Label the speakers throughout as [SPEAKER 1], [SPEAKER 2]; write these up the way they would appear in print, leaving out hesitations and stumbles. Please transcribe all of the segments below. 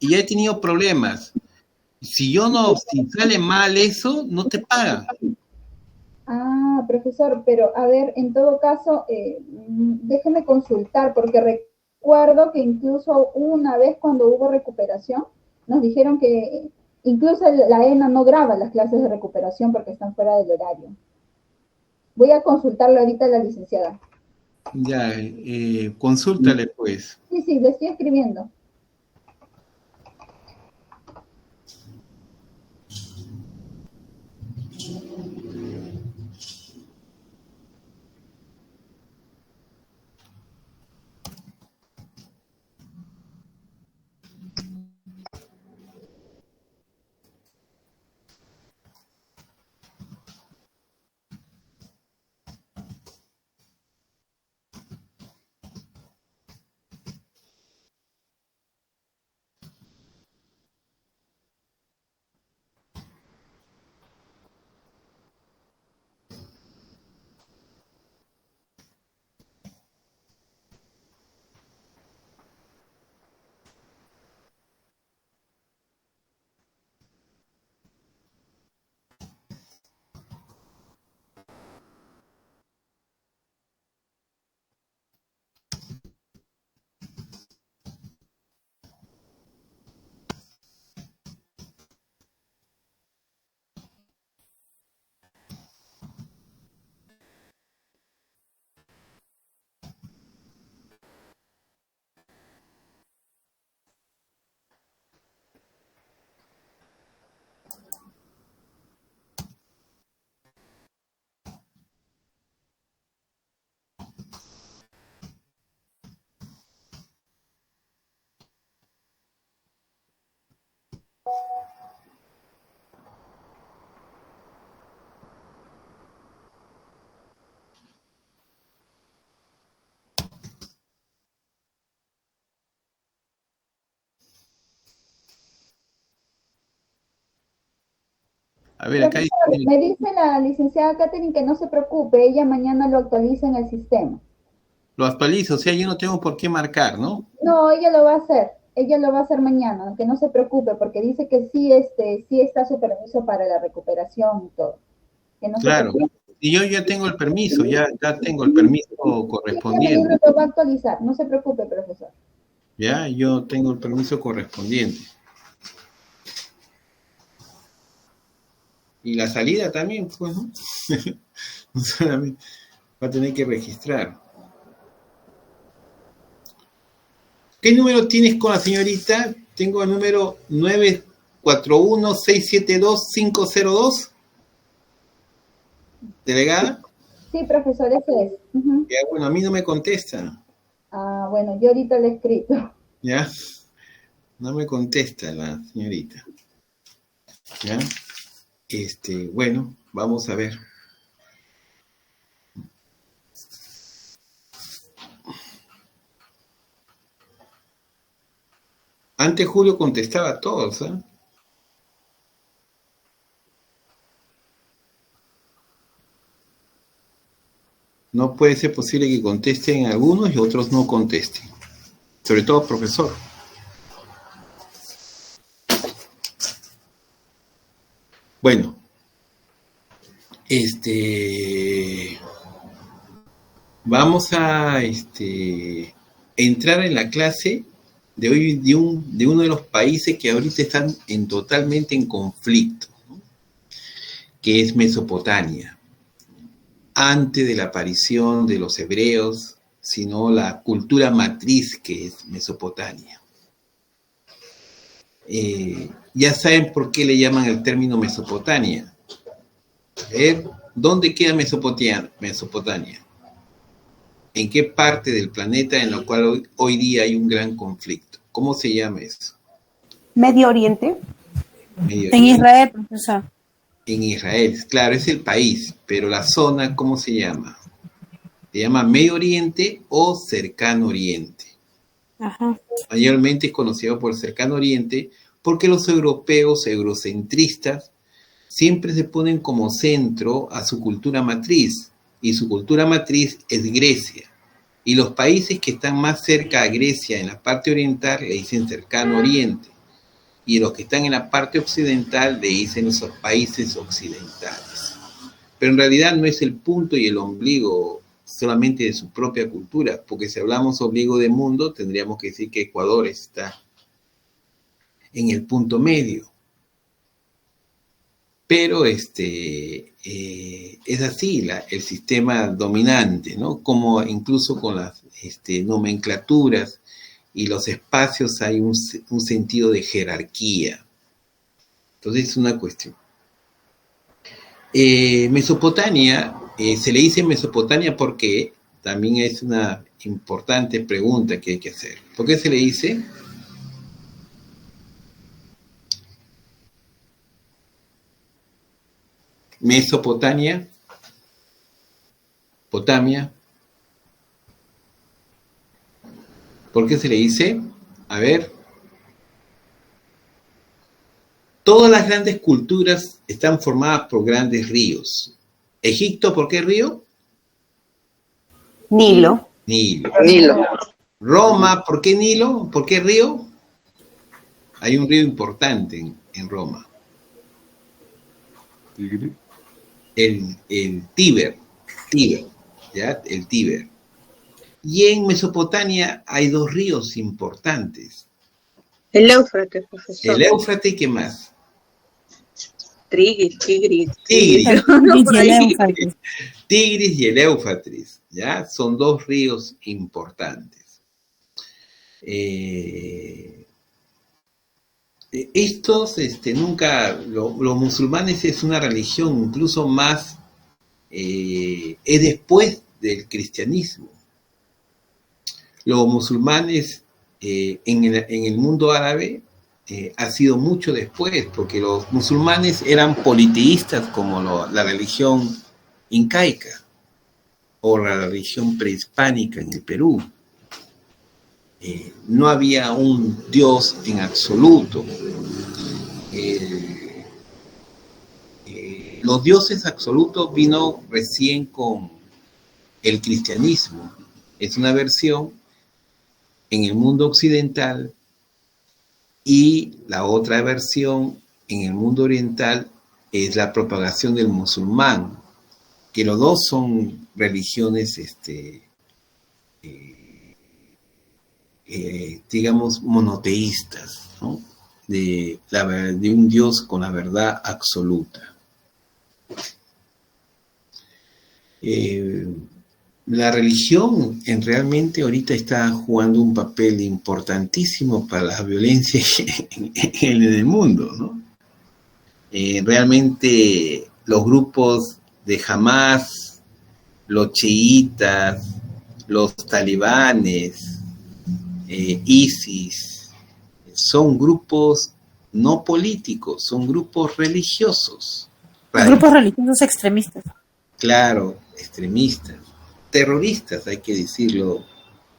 [SPEAKER 1] y ya he tenido problemas. Si sale mal eso, no te pagan.
[SPEAKER 2] Ah, profesor, pero a ver, en todo caso, déjeme consultar, porque recuerdo que incluso una vez cuando hubo recuperación, nos dijeron que incluso la ENA no graba las clases de recuperación porque están fuera del horario. Voy a consultarle ahorita a la licenciada.
[SPEAKER 1] Ya, consúltale pues.
[SPEAKER 2] Sí, sí, le estoy escribiendo.
[SPEAKER 1] A ver, acá
[SPEAKER 2] Profesor,
[SPEAKER 1] dice,
[SPEAKER 2] me dice la licenciada Catherine que no se preocupe, ella mañana lo actualiza en el sistema.
[SPEAKER 1] lo actualizo, o sea, yo no tengo por qué marcar, ¿no?
[SPEAKER 2] No, ella lo va a hacer mañana, que no se preocupe, porque dice que sí, sí está su permiso para la recuperación y todo. Que no se
[SPEAKER 1] Claro.
[SPEAKER 2] preocupe.
[SPEAKER 1] Y yo ya tengo el permiso, ya tengo el permiso
[SPEAKER 2] Sí, ella
[SPEAKER 1] correspondiente.
[SPEAKER 2] mañana lo va a actualizar, no se preocupe, profesor.
[SPEAKER 1] Ya, yo tengo el permiso correspondiente. Y la salida también, pues, ¿no? No solamente va a tener que registrar. ¿Qué número tienes con la señorita? Tengo el número 941-672-502. ¿Delegada?
[SPEAKER 2] Sí, profesor, ese es.
[SPEAKER 1] Ya, bueno, a mí no me contesta.
[SPEAKER 2] Ah, bueno, yo ahorita le he escrito.
[SPEAKER 1] ¿Ya? No me contesta la señorita. ¿Ya? Bueno, vamos a ver. Antes Julio contestaba a todos, ¿eh? No puede ser posible que contesten algunos y otros no contesten. Sobre todo profesor. Bueno, vamos a entrar en la clase de hoy de uno de los países que ahorita están totalmente en conflicto, ¿no? Que es Mesopotamia. Antes de la aparición de los hebreos, sino la cultura matriz que es Mesopotamia. Ya saben por qué le llaman el término Mesopotamia. A ver, ¿dónde queda Mesopotamia? ¿En qué parte del planeta en la cual hoy día hay un gran conflicto? ¿Cómo se llama eso?
[SPEAKER 3] Medio Oriente.
[SPEAKER 1] Medio
[SPEAKER 3] En
[SPEAKER 1] Oriente.
[SPEAKER 3] Israel, profesor.
[SPEAKER 1] En Israel, claro, es el país, pero la zona, ¿cómo se llama? Se llama Medio Oriente o Cercano Oriente.
[SPEAKER 3] Ajá.
[SPEAKER 1] Mayormente es conocido por Cercano Oriente porque los europeos eurocentristas siempre se ponen como centro a su cultura matriz, y su cultura matriz es Grecia. Y los países que están más cerca a Grecia en la parte oriental le dicen Cercano Oriente. y los que están en la parte occidental le dicen esos países occidentales. Pero en realidad no es el punto y el ombligo solamente de su propia cultura, porque si hablamos ombligo de mundo, tendríamos que decir que Ecuador está en el punto medio. Pero es así el sistema dominante, ¿no? Como incluso con las nomenclaturas y los espacios hay un sentido de jerarquía. Entonces es una cuestión. Mesopotamia, se le dice Mesopotamia porque también es una importante pregunta que hay que hacer. ¿Por qué se le dice? Mesopotamia, Potamia. ¿Por qué se le dice? A ver. Todas las grandes culturas están formadas por grandes ríos. Egipto, ¿por qué río?
[SPEAKER 3] Nilo.
[SPEAKER 1] Nilo. Roma, ¿por qué Nilo? ¿Por qué río? Hay un río importante en Roma. El Tíber, ¿ya? El Tíber. Y en Mesopotamia hay dos ríos importantes.
[SPEAKER 4] El Éufrates, profesor.
[SPEAKER 1] El Éufrates, ¿y qué más?
[SPEAKER 4] Tigris.
[SPEAKER 1] Tigris.
[SPEAKER 4] No, por ahí.
[SPEAKER 1] Tigris y el Éufrates, ¿ya? Son dos ríos importantes. Estos, nunca, los musulmanes es una religión incluso más, es después del cristianismo. Los musulmanes en el mundo árabe ha sido mucho después, porque los musulmanes eran politeístas como la religión incaica o la religión prehispánica en el Perú. No había un Dios en absoluto. Los dioses absolutos vino recién con el cristianismo. Es una versión en el mundo occidental y la otra versión en el mundo oriental es la propagación del musulmán, que los dos son religiones digamos, monoteístas, ¿no? De un Dios con la verdad absoluta. La religión realmente ahorita está jugando un papel importantísimo para la violencia en el mundo, ¿no? Realmente los grupos de Hamas, los chiitas, los talibanes, ISIS, son grupos no políticos, son grupos religiosos.
[SPEAKER 3] Grupos religiosos extremistas.
[SPEAKER 1] Claro, extremistas, terroristas, hay que decirlo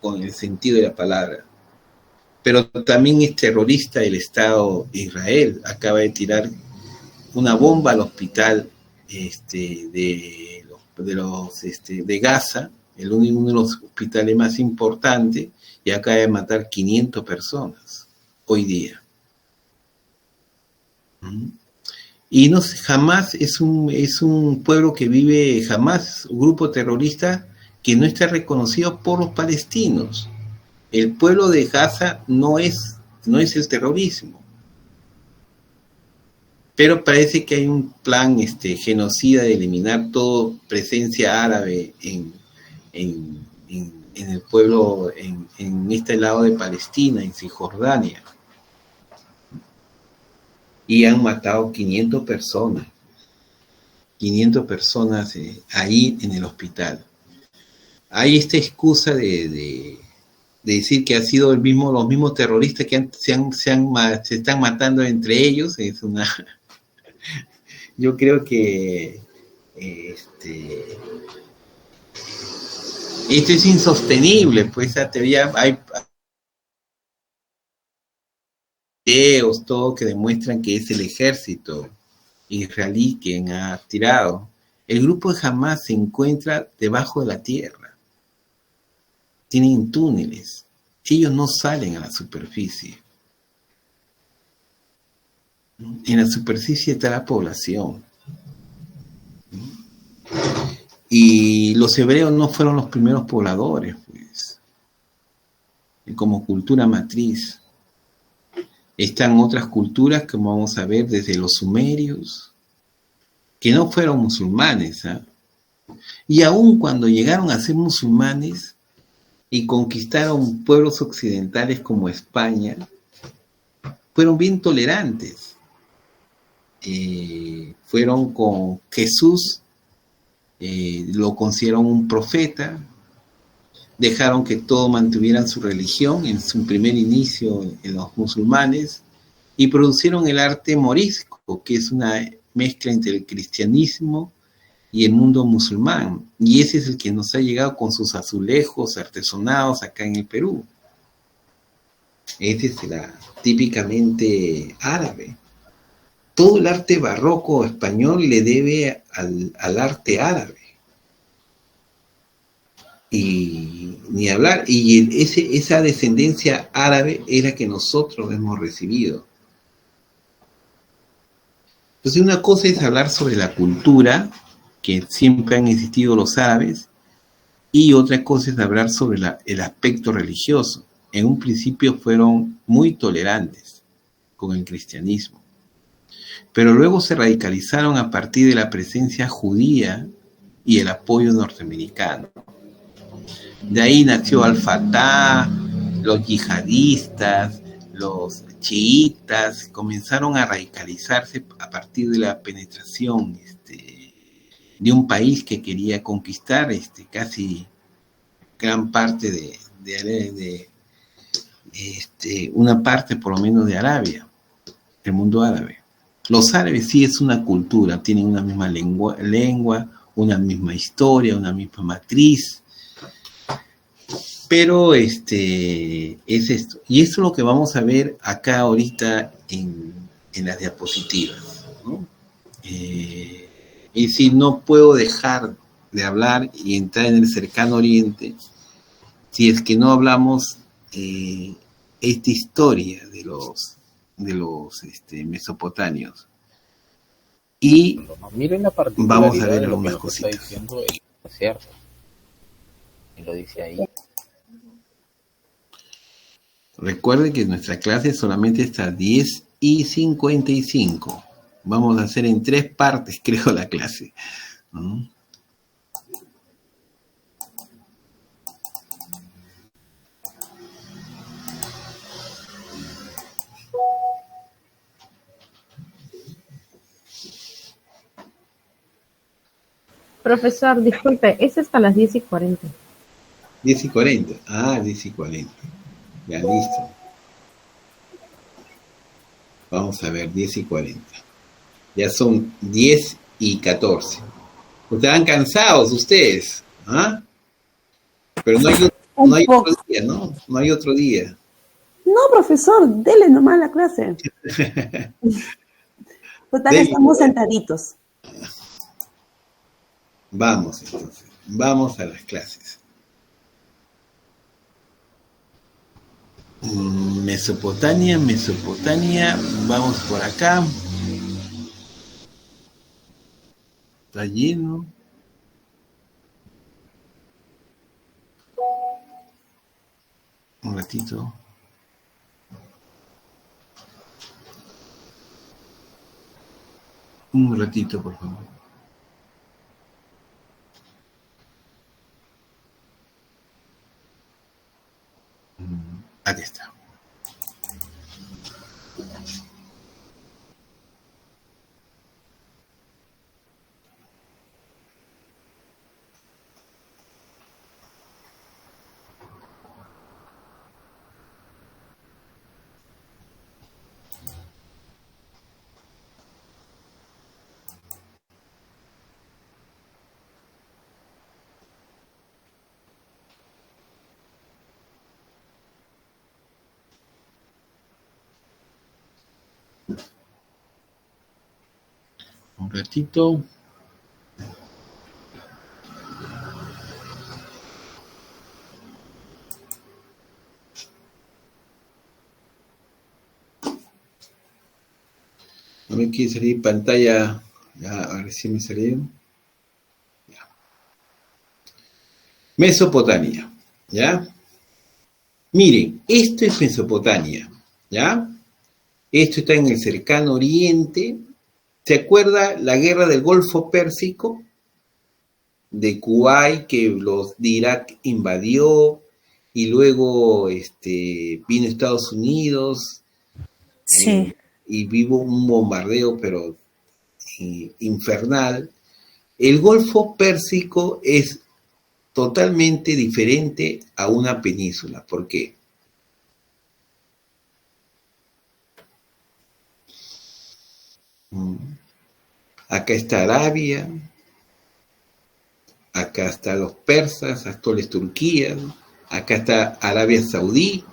[SPEAKER 1] con el sentido de la palabra. Pero también es terrorista el Estado de Israel. Acaba de tirar una bomba al hospital de Gaza, uno de los hospitales más importantes, y acaba de matar 500 personas hoy día. Y no sé, Hamas es un pueblo que vive, Hamas, un grupo terrorista que no está reconocido por los palestinos. El pueblo de Gaza no es el terrorismo. Pero parece que hay un plan genocida de eliminar toda presencia árabe en el pueblo, en este lado de Palestina, en Cisjordania. Y han matado 500 personas. 500 personas ahí en el hospital. Hay esta excusa de decir que ha sido los mismos terroristas que se están matando entre ellos. Yo creo que esto es insostenible, pues esa teoría, hay videos, todo que demuestran que es el ejército israelí quien ha tirado. El grupo de Hamas se encuentra debajo de la tierra. Tienen túneles. Ellos no salen a la superficie. En la superficie está la población. Y los hebreos no fueron los primeros pobladores, pues, como cultura matriz. Están otras culturas, como vamos a ver, desde los sumerios, que no fueron musulmanes, ¿eh? Y aun cuando llegaron a ser musulmanes y conquistaron pueblos occidentales como España, fueron bien tolerantes. Fueron con Jesús, lo consideraron un profeta, dejaron que todos mantuvieran su religión en su primer inicio en los musulmanes y produjeron el arte morisco, que es una mezcla entre el cristianismo y el mundo musulmán, y ese es el que nos ha llegado con sus azulejos artesonados acá en el Perú. Este será típicamente árabe. Todo el arte barroco español le debe al arte árabe. Y ni hablar, y esa descendencia árabe es la que nosotros hemos recibido. Entonces una cosa es hablar sobre la cultura, que siempre han existido los árabes, y otra cosa es hablar sobre el aspecto religioso. En un principio fueron muy tolerantes con el cristianismo, pero luego se radicalizaron a partir de la presencia judía y el apoyo norteamericano. De ahí nació Al-Fatah, los yihadistas, los chiitas, comenzaron a radicalizarse a partir de la penetración de un país que quería conquistar casi gran parte de una parte por lo menos de Arabia, el mundo árabe. Los árabes sí es una cultura, tienen una misma lengua, una misma historia, una misma matriz, pero es esto. Y esto es lo que vamos a ver acá ahorita en las diapositivas, ¿no? Y si no puedo dejar de hablar y entrar en el cercano oriente, si es que no hablamos esta historia de los mesopotamios. Y
[SPEAKER 5] miren la
[SPEAKER 1] vamos a ver
[SPEAKER 5] de lo
[SPEAKER 1] algunas
[SPEAKER 5] que
[SPEAKER 1] cositas.
[SPEAKER 5] está diciendo el desierto. Y lo dice ahí.
[SPEAKER 1] Recuerden que nuestra clase solamente está 10:55. Vamos a hacer en 3 partes, creo, la clase, ¿no?
[SPEAKER 3] Profesor, disculpe, es hasta las 10:40.
[SPEAKER 1] 10:40. Ah, 10:40. Ya listo. Vamos a ver, 10:40. Ya son 10:14. Estaban cansados ustedes, ¿ah? Pero no hay otro día, ¿no? No hay otro día.
[SPEAKER 6] No, profesor, dele nomás la clase. Total, estamos sentaditos.
[SPEAKER 1] Vamos, entonces. Vamos a las clases. Mesopotamia, vamos por acá. Está lleno. Un ratito. Un ratito, por favor. Aquí está. Un ratito. No me quiere salir pantalla. Ya, a ver si me salió. Ya. Mesopotamia. ¿Ya? Miren, esto es Mesopotamia. ¿Ya? Esto está en el cercano oriente. ¿Se acuerda la guerra del Golfo Pérsico? De Kuwait, que los de Irak invadió, y luego vino Estados Unidos,
[SPEAKER 6] Sí.
[SPEAKER 1] y vivo un bombardeo, pero infernal. El Golfo Pérsico es totalmente diferente a una península. ¿Por qué? Acá está Arabia, acá están los persas, actuales Turquía, acá está Arabia Saudí.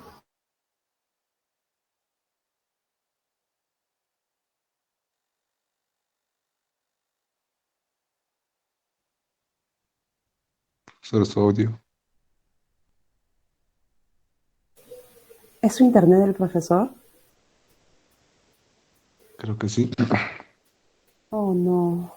[SPEAKER 7] Solo su audio.
[SPEAKER 6] ¿Es su internet del profesor?
[SPEAKER 7] Creo que sí.
[SPEAKER 6] Oh, no.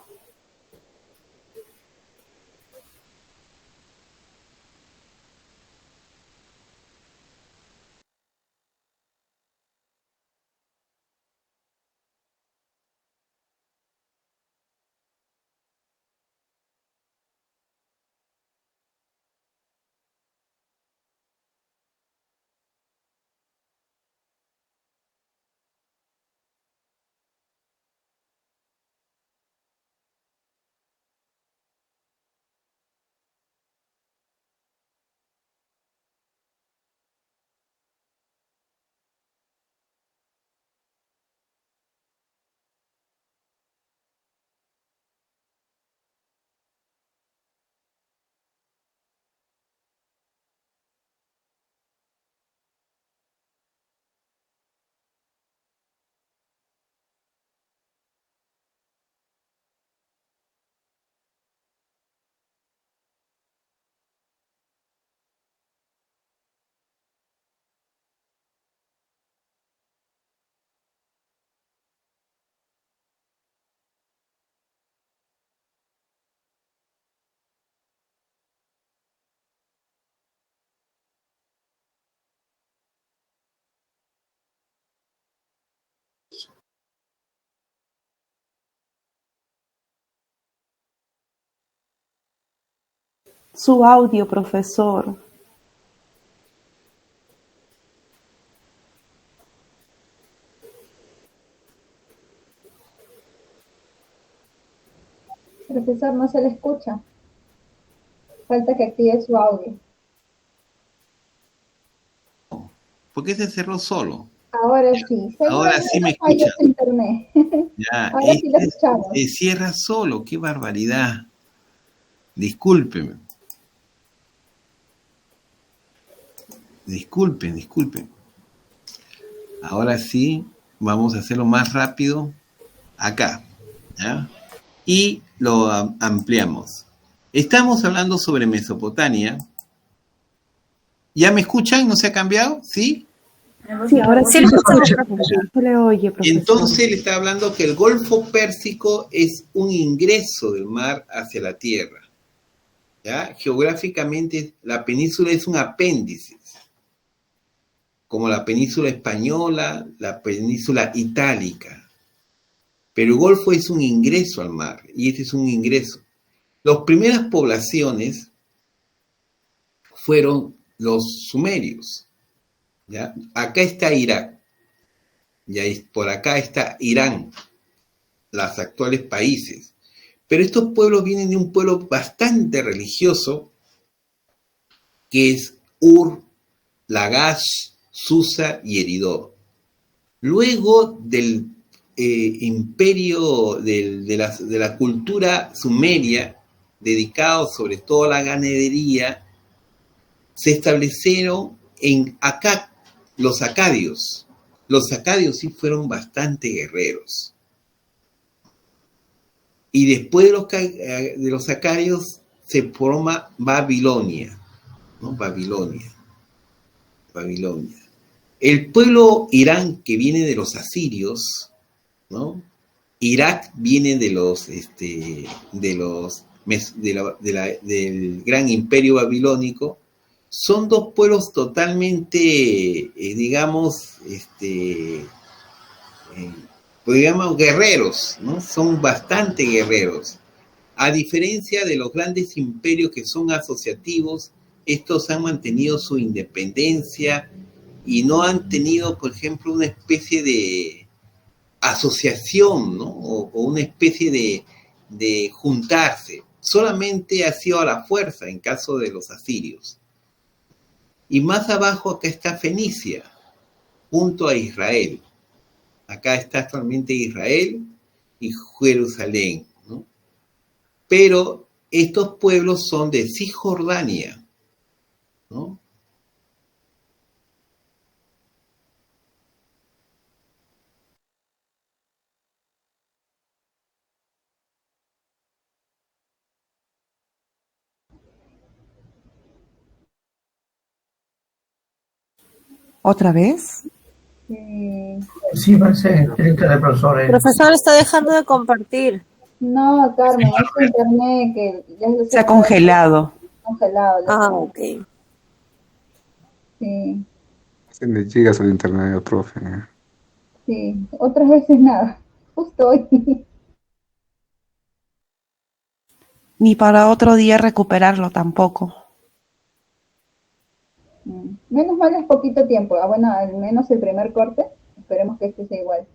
[SPEAKER 6] Su audio, profesor.
[SPEAKER 2] Profesor, no se le escucha. Falta que active su audio.
[SPEAKER 1] ¿Por qué se cerró solo?
[SPEAKER 2] Ahora sí.
[SPEAKER 1] Ahora sí me
[SPEAKER 2] Falló
[SPEAKER 1] escucha.
[SPEAKER 2] su internet.
[SPEAKER 1] Ya,
[SPEAKER 2] Ahora sí lo escuchamos.
[SPEAKER 1] se cierra solo, qué barbaridad. Discúlpeme. Disculpen. Ahora sí, vamos a hacerlo más rápido acá. ¿Ya? Y lo ampliamos. Estamos hablando sobre Mesopotamia. ¿Ya me escuchan? ¿No se ha cambiado? ¿Sí?
[SPEAKER 6] Sí, ahora sí lo escucho. Se le oye, profesor.
[SPEAKER 1] Entonces le está hablando que el Golfo Pérsico es un ingreso del mar hacia la tierra. ¿Ya? Geográficamente la península es un apéndice, como la península española, la península itálica. Pero el Golfo es un ingreso al mar, y este es un ingreso. Las primeras poblaciones fueron los sumerios. ¿Ya? Acá está Irak, y por acá está Irán, los actuales países. Pero estos pueblos vienen de un pueblo bastante religioso, que es Ur, Lagash, Susa y Eridor. Luego del imperio de la cultura sumeria, dedicado sobre todo a la ganadería, se establecieron en Akkad los acadios. Los acadios sí fueron bastante guerreros. Y después de los acadios se forma Babilonia, ¿no? Babilonia. El pueblo Irán, que viene de los asirios, ¿no? Irak viene del gran imperio babilónico. Son dos pueblos totalmente, digamos, guerreros, ¿no? Son bastante guerreros. A diferencia de los grandes imperios que son asociativos, estos han mantenido su independencia y no han tenido, por ejemplo, una especie de asociación, ¿no? O una especie de juntarse. Solamente ha sido a la fuerza en caso de los asirios. Y más abajo acá está Fenicia, junto a Israel. Acá está actualmente Israel y Jerusalén, ¿no? Pero estos pueblos son de Cisjordania, ¿no?
[SPEAKER 6] ¿Otra vez?
[SPEAKER 8] Sí, parece directa de profesores.
[SPEAKER 4] Profesor, está dejando de compartir.
[SPEAKER 2] No, Carmen, es tu internet que ya lo
[SPEAKER 6] Se ha congelado.
[SPEAKER 2] congelado.
[SPEAKER 4] Ah, ok.
[SPEAKER 2] Sí,
[SPEAKER 7] Se le llegas al internet, profe.
[SPEAKER 2] sí. Otras veces nada. Justo hoy.
[SPEAKER 6] Ni para otro día recuperarlo tampoco.
[SPEAKER 2] Menos mal es poquito tiempo. Ah, bueno, al menos el primer corte. Esperemos que este sea igual.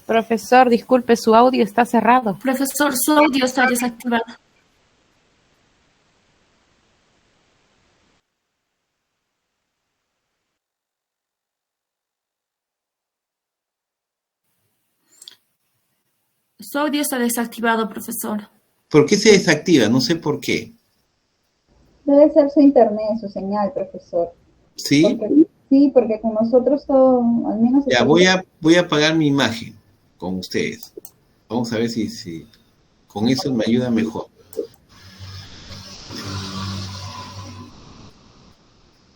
[SPEAKER 3] Profesor, disculpe, su audio está cerrado.
[SPEAKER 9] Profesor, su audio está desactivado. Su audio está desactivado, profesor.
[SPEAKER 1] ¿Por qué se desactiva? No sé por qué.
[SPEAKER 2] Debe ser su internet, su señal, profesor.
[SPEAKER 1] ¿Sí?
[SPEAKER 2] Porque con nosotros todo, al menos...
[SPEAKER 1] Ya, voy a apagar mi imagen con ustedes. Vamos a ver si con eso me ayuda mejor.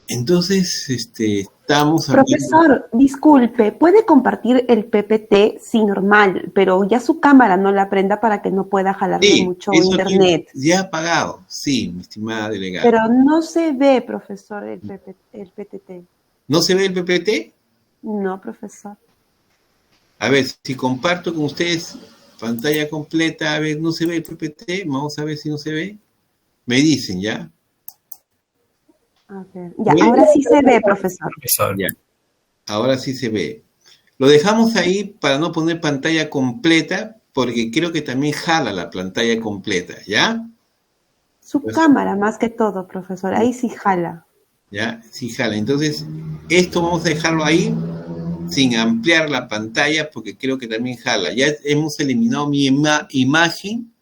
[SPEAKER 1] Entonces, estamos aquí.
[SPEAKER 6] Profesor, disculpe, puede compartir el PPT, sí, normal, pero ya su cámara no la prenda para que no pueda jalarle mucho
[SPEAKER 1] eso
[SPEAKER 6] internet.
[SPEAKER 1] Ya apagado, sí, mi estimada delegada.
[SPEAKER 6] Pero no se ve, profesor, el PPT.
[SPEAKER 1] ¿No se ve el PPT?
[SPEAKER 6] No, profesor.
[SPEAKER 1] A ver, si comparto con ustedes pantalla completa, a ver, ¿no se ve el PPT? Vamos a ver si no se ve. Me dicen, ¿ya?
[SPEAKER 6] A ver. Ya, ahora sí se ve, profesor.
[SPEAKER 1] Ya. Ahora sí se ve. Lo dejamos ahí para no poner pantalla completa, porque creo que también jala la pantalla completa, ¿ya?
[SPEAKER 6] Su cámara, más que todo, profesor. Ahí sí jala.
[SPEAKER 1] ¿Ya? Sí jala. Entonces, esto vamos a dejarlo ahí, sin ampliar la pantalla, porque creo que también jala. Ya hemos eliminado mi imagen,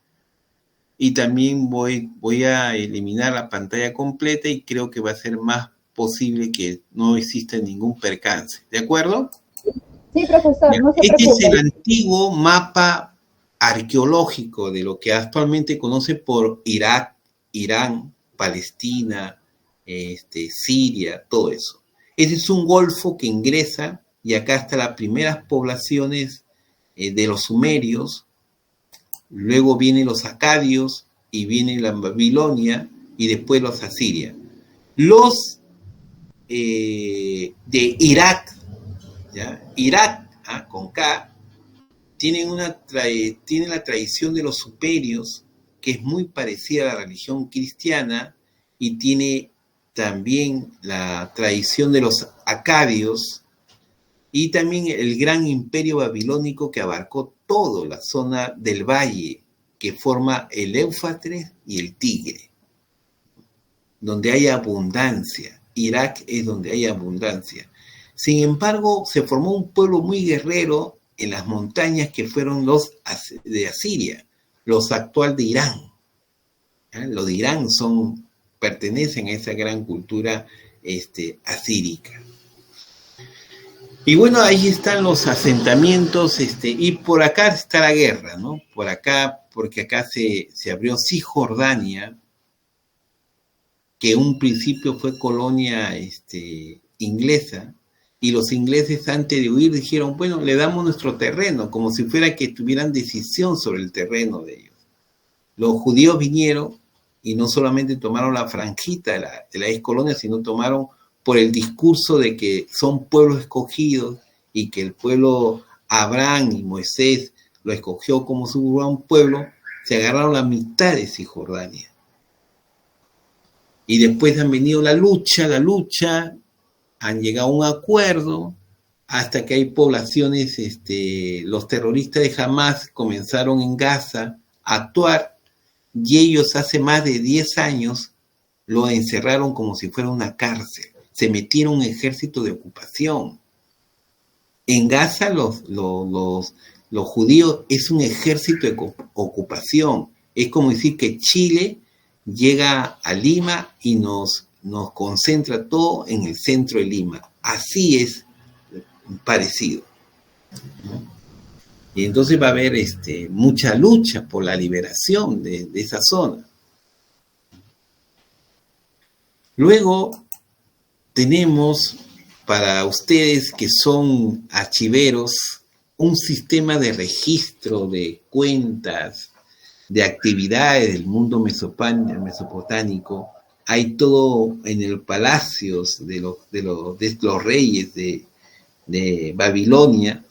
[SPEAKER 1] y también voy a eliminar la pantalla completa, y creo que va a ser más posible que no exista ningún percance. ¿De acuerdo?
[SPEAKER 2] Sí, profesor, no se
[SPEAKER 1] Este
[SPEAKER 2] preocupe.
[SPEAKER 1] es el antiguo mapa arqueológico de lo que actualmente conoce por Irak, Irán, Palestina, Siria, todo eso. Ese es un golfo que ingresa, y acá están las primeras poblaciones de los sumerios. Luego vienen los acadios, y viene la Babilonia y después los asirios. Los de Irak, ¿ya? Irak, con K, tienen la tradición de los sumerios, que es muy parecida a la religión cristiana, y tiene también la tradición de los acadios, y también el gran imperio babilónico que abarcó toda la zona del valle que forma el Éufrates y el Tigre, donde hay abundancia. Irak es donde hay abundancia. Sin embargo, se formó un pueblo muy guerrero en las montañas que fueron los de Asiria, los actuales de Irán. Los de Irán pertenecen a esa gran cultura asírica. Y bueno, ahí están los asentamientos, y por acá está la guerra, ¿no? Por acá, porque acá se abrió Cisjordania, que en un principio fue colonia inglesa, y los ingleses antes de huir dijeron, bueno, le damos nuestro terreno, como si fuera que tuvieran decisión sobre el terreno de ellos. Los judíos vinieron y no solamente tomaron la franjita de la ex colonia, sino tomaron por el discurso de que son pueblos escogidos y que el pueblo Abraham y Moisés lo escogió como su gran pueblo, se agarraron la mitad de Cisjordania. Y después han venido la lucha, han llegado a un acuerdo, hasta que hay poblaciones, los terroristas de Hamas comenzaron en Gaza a actuar, y ellos hace más de 10 años lo encerraron como si fuera una cárcel. Se metieron un ejército de ocupación. En Gaza los judíos es un ejército de ocupación. Es como decir que Chile llega a Lima y nos concentra todo en el centro de Lima. Así es parecido, ¿no? Y entonces va a haber mucha lucha por la liberación de esa zona. Luego tenemos para ustedes que son archiveros un sistema de registro de cuentas, de actividades del mundo mesopotámico. Hay todo en el palacios de los reyes de Babilonia.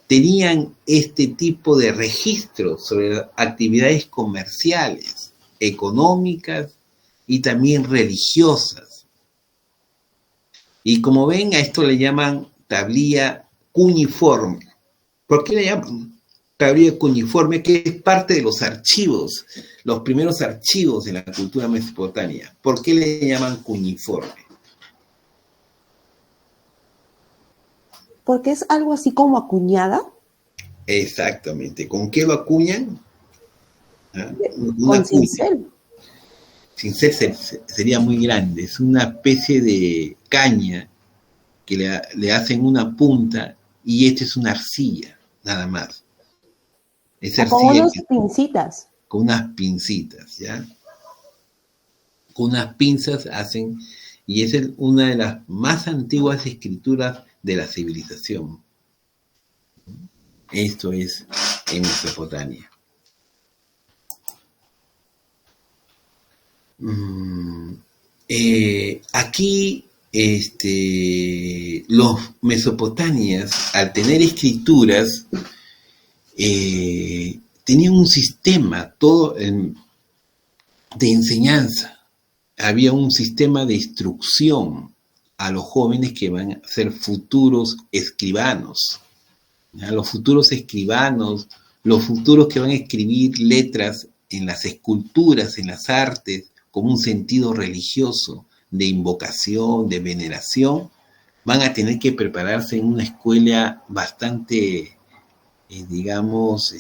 [SPEAKER 1] Tenían este tipo de registros sobre actividades comerciales, económicas y también religiosas. Y como ven, a esto le llaman tablilla cuneiforme. ¿Por qué le llaman tablilla cuneiforme? Que es parte de los archivos, los primeros archivos de la cultura mesopotámica. ¿Por qué le llaman cuneiforme?
[SPEAKER 6] Porque es algo así como acuñada.
[SPEAKER 1] Exactamente. ¿Con qué lo acuñan?
[SPEAKER 6] Con cincel.
[SPEAKER 1] Cincel sería muy grande. Es una especie de caña que le hacen una punta y esta es una arcilla, nada más. Esa
[SPEAKER 6] Con
[SPEAKER 1] arcilla
[SPEAKER 6] unas pincitas.
[SPEAKER 1] Con unas pincitas, ¿ya? Con unas pinzas hacen, y esa es una de las más antiguas escrituras de la civilización. Esto es en Mesopotamia. Aquí los mesopotamias, al tener escrituras, tenían un sistema de enseñanza. Había un sistema de instrucción a los jóvenes que van a ser futuros escribanos. ¿Ya? Los futuros escribanos, los futuros que van a escribir letras en las esculturas, en las artes, con un sentido religioso, de invocación, de veneración, van a tener que prepararse en una escuela bastante, digamos,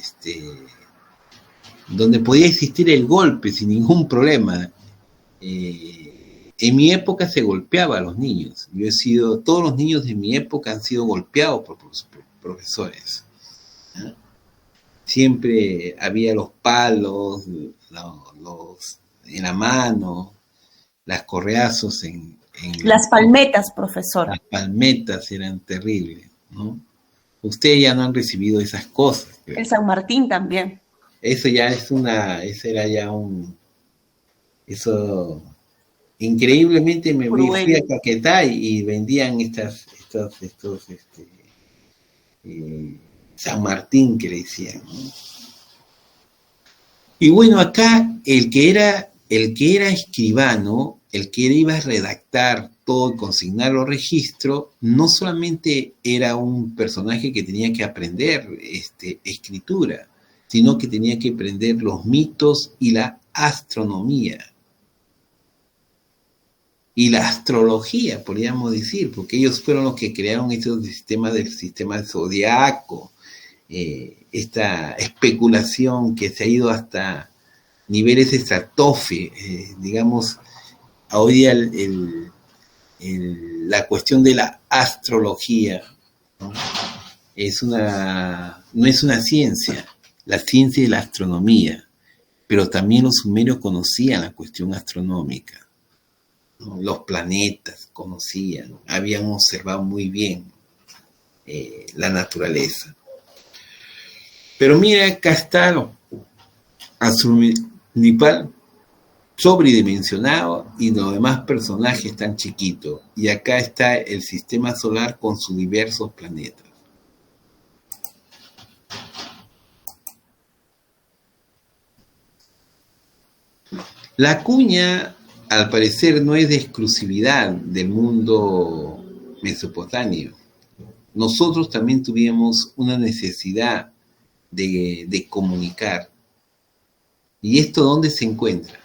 [SPEAKER 1] donde podía existir el golpe sin ningún problema. En mi época se golpeaba a los niños. Todos los niños de mi época han sido golpeados por los profesores. ¿Ya? Siempre había los palos, en la mano, las correazos en
[SPEAKER 4] las palmetas, profesor.
[SPEAKER 1] Las palmetas eran terribles, ¿no? Ustedes ya no han recibido esas cosas.
[SPEAKER 4] El San Martín también.
[SPEAKER 1] Eso ya ese era ya un Eso, increíblemente me fui a Caquetá y vendían estos San Martín que le decían, ¿no? Y bueno, acá el que era escribano, el que iba a redactar todo y consignar los registros, no solamente era un personaje que tenía que aprender escritura, sino que tenía que aprender los mitos y la astronomía. Y la astrología, podríamos decir, porque ellos fueron los que crearon estos sistemas del sistema zodiaco, esta especulación que se ha ido hasta niveles estratosféricos, digamos, hoy día la cuestión de la astrología, ¿no? No es una ciencia, la ciencia es la astronomía, pero también los sumerios conocían la cuestión astronómica, ¿no? Los planetas conocían, habían observado muy bien la naturaleza. Pero mira, acá está lo Azurbanipal sobredimensionado y los demás personajes tan chiquitos. Y acá está el sistema solar con sus diversos planetas. La cuña, al parecer, no es de exclusividad del mundo mesopotamio. Nosotros también tuvimos una necesidad de comunicar. ¿Y esto dónde se encuentra?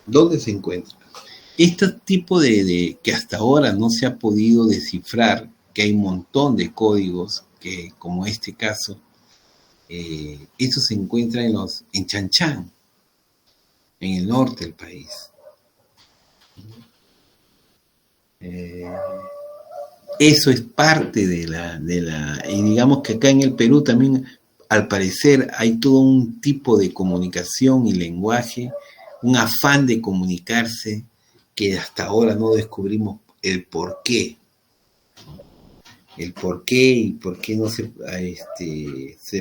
[SPEAKER 1] ¿Dónde se encuentra? Este tipo de que hasta ahora no se ha podido descifrar, que hay un montón de códigos, que como este caso, eso se encuentra en Chanchán, en el norte del país. Eso es parte de la, y digamos que acá en el Perú también, al parecer, hay todo un tipo de comunicación y lenguaje, un afán de comunicarse que hasta ahora no descubrimos el por qué. El por qué y por qué no se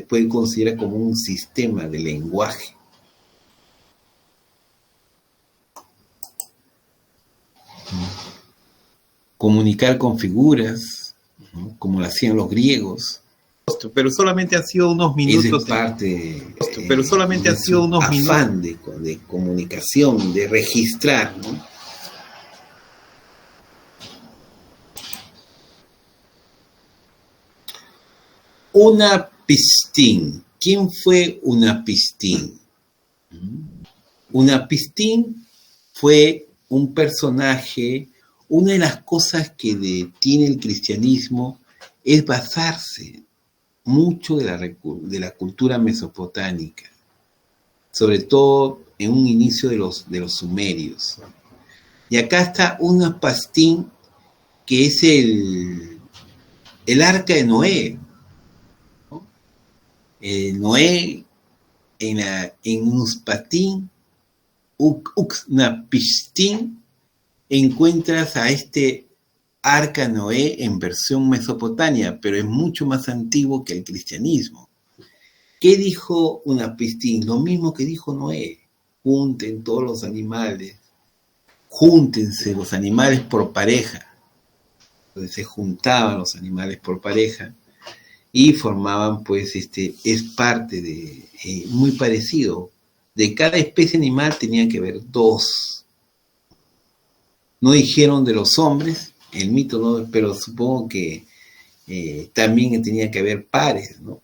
[SPEAKER 1] puede considerar como un sistema de lenguaje. Comunicar con figuras, ¿no? Como lo hacían los griegos.
[SPEAKER 10] Pero solamente han sido unos minutos.
[SPEAKER 1] Eso es parte,
[SPEAKER 10] pero solamente han sido unos
[SPEAKER 1] afán minutos de comunicación, de registrar, ¿no? Unapistín. ¿Quién fue Unapistín? Unapistín fue un personaje. Una de las cosas que tiene el cristianismo es basarse mucho de la cultura mesopotámica, sobre todo en un inicio de los sumerios. Y acá está Unapistín, que es el arca de Noé, ¿no? Noé en Unapistín, Unapistín, encuentras a este arca Noé en versión mesopotamia, pero es mucho más antiguo que el cristianismo. ¿Qué dijo Unapistín? Lo mismo que dijo Noé: junten todos los animales, júntense los animales por pareja. Entonces se juntaban los animales por pareja y formaban, pues, es parte de, muy parecido. De cada especie animal tenía que haber dos. No dijeron de los hombres, el mito no, pero supongo que también tenía que haber pares, ¿no?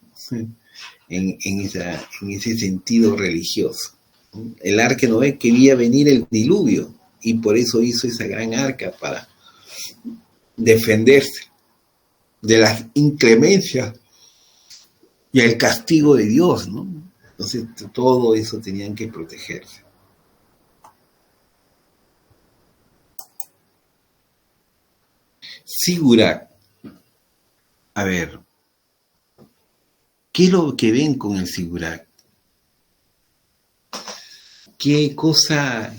[SPEAKER 1] en ese sentido religioso. El arca de Noé quería venir el diluvio y por eso hizo esa gran arca para defenderse de las inclemencias y el castigo de Dios, ¿no? Entonces todo eso tenían que protegerse. Sigurak. A ver, ¿qué es lo que ven con el Sigurak? ¿Qué cosa,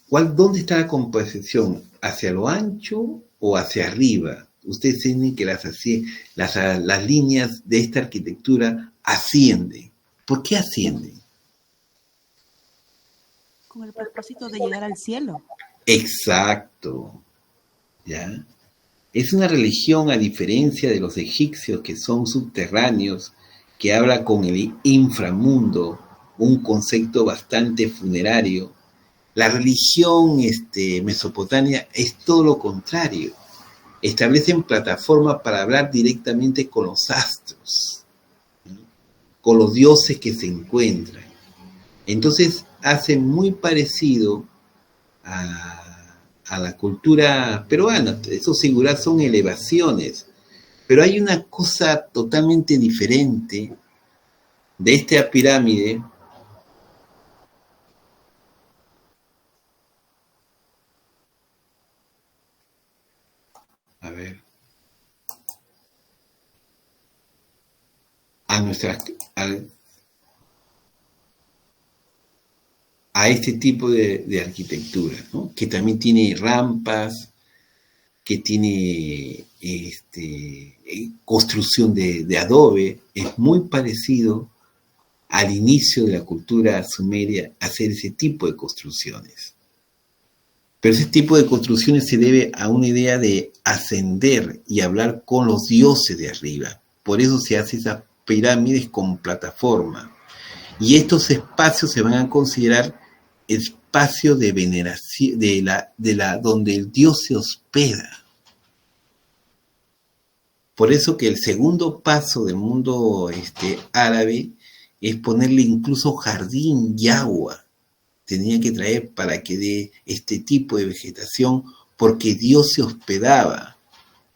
[SPEAKER 1] dónde está la composición? ¿Hacia lo ancho o hacia arriba? ustedes tienen que las líneas de esta arquitectura ascienden. ¿Por qué ascienden?
[SPEAKER 6] Con el propósito de llegar al cielo.
[SPEAKER 1] Exacto. ¿Ya? Es una religión, a diferencia de los egipcios, que son subterráneos, que habla con el inframundo, un concepto bastante funerario. La religión mesopotamia es todo lo contrario. Establecen plataformas para hablar directamente con los astros, ¿no? Con los dioses que se encuentran. Entonces hace muy parecido a la cultura peruana. Esos singulares son elevaciones, pero hay una cosa totalmente diferente de esta pirámide. A ver, a este tipo de arquitectura, ¿no? Que también tiene rampas, que tiene construcción de adobe. Es muy parecido al inicio de la cultura sumeria hacer ese tipo de construcciones. Pero ese tipo de construcciones se debe a una idea de ascender y hablar con los dioses de arriba. Por eso se hace esas pirámides con plataforma. Y estos espacios se van a considerar espacios de veneración, donde el dios se hospeda. Por eso que el segundo paso del mundo árabe es ponerle incluso jardín y agua. Tenía que traer para que dé este tipo de vegetación, porque Dios se hospedaba.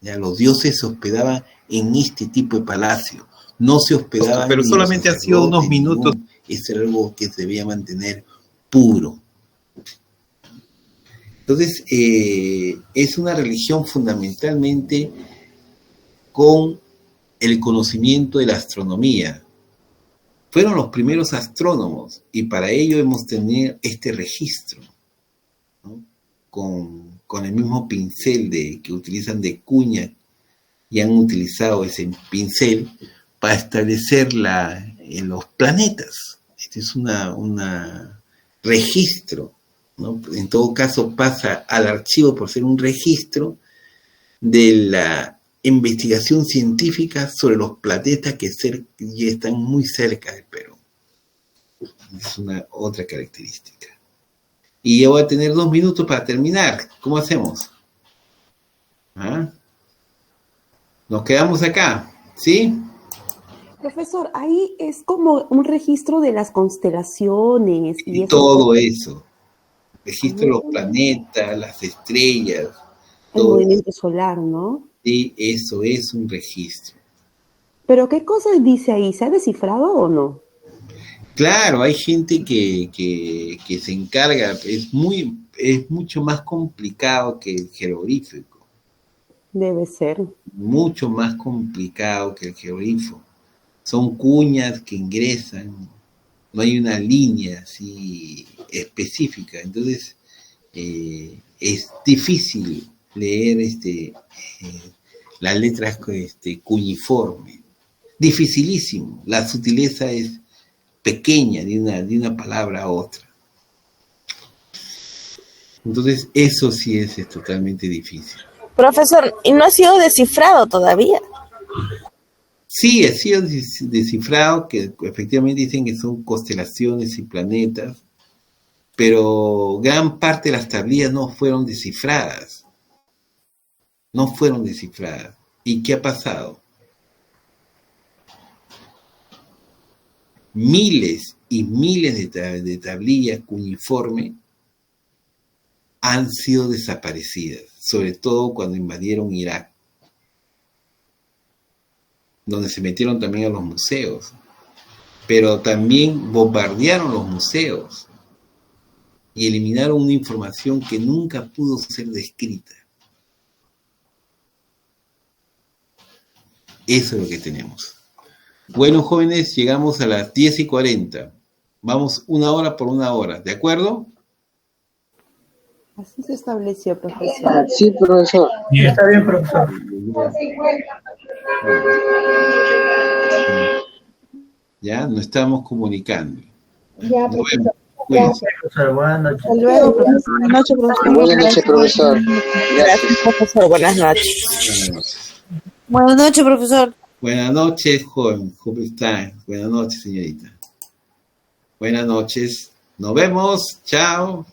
[SPEAKER 1] ¿Ya? Los dioses se hospedaban en este tipo de palacio. No se hospedaban.
[SPEAKER 10] Pero solamente ha sido unos minutos.
[SPEAKER 1] Eso era algo que se debía mantener puro. Entonces, es una religión fundamentalmente con el conocimiento de la astronomía. Fueron los primeros astrónomos y para ello hemos tenido este registro, ¿no? Con el mismo pincel que utilizan de cuña, y han utilizado ese pincel para establecer los planetas. Este es un registro, ¿no? En todo caso pasa al archivo por ser un registro de la investigación científica sobre los planetas que ya están muy cerca del Perú. Es una otra característica. Y yo voy a tener 2 minutos para terminar. ¿Cómo hacemos? ¿Ah? Nos quedamos acá, ¿sí?
[SPEAKER 6] Profesor, ahí es como un registro de las constelaciones.
[SPEAKER 1] Y todo eso. Registro de los planetas, las estrellas.
[SPEAKER 6] El movimiento solar, ¿no?
[SPEAKER 1] Sí, eso es un registro.
[SPEAKER 6] ¿Pero qué cosas dice ahí? ¿Se ha descifrado o no?
[SPEAKER 1] Claro, hay gente que se encarga. Es mucho más complicado que el jeroglífico.
[SPEAKER 6] Debe ser.
[SPEAKER 1] Mucho más complicado que el jeroglífico. Son cuñas que ingresan. No hay una línea así específica. Entonces, es difícil leer las letras cuñiforme. Dificilísimo. La sutileza es pequeña de una palabra a otra. Entonces, eso sí es totalmente difícil.
[SPEAKER 11] Profesor, ¿y no ha sido descifrado todavía?
[SPEAKER 1] Sí, ha sido descifrado, que efectivamente dicen que son constelaciones y planetas, pero gran parte de las tablillas no fueron descifradas. No fueron descifradas. ¿Y qué ha pasado? Miles y miles de tablillas cuneiformes han sido desaparecidas, sobre todo cuando invadieron Irak, donde se metieron también a los museos, pero también bombardearon los museos y eliminaron una información que nunca pudo ser descrita. Eso es lo que tenemos. Bueno, jóvenes, llegamos a las 10:40. Vamos 1 hora por 1 hora, ¿de acuerdo?
[SPEAKER 6] Así se estableció, profesor.
[SPEAKER 12] Sí, profesor.
[SPEAKER 8] Está bien, profesor.
[SPEAKER 1] Ya, nos estamos comunicando.
[SPEAKER 2] Ya,
[SPEAKER 1] Nos
[SPEAKER 2] profesor.
[SPEAKER 1] vemos. Cuídense.
[SPEAKER 8] Profesor, buenas noches.
[SPEAKER 6] Hasta luego, profesor.
[SPEAKER 11] Buenas noches, profesor.
[SPEAKER 12] Buenas noches, profesor.
[SPEAKER 11] Gracias, profesor. Buenas noches.
[SPEAKER 1] Buenas noches.
[SPEAKER 11] Buenas noches, profesor.
[SPEAKER 1] Buenas noches, joven. ¿Cómo está? Buenas noches, señorita. Buenas noches. Nos vemos. Chao.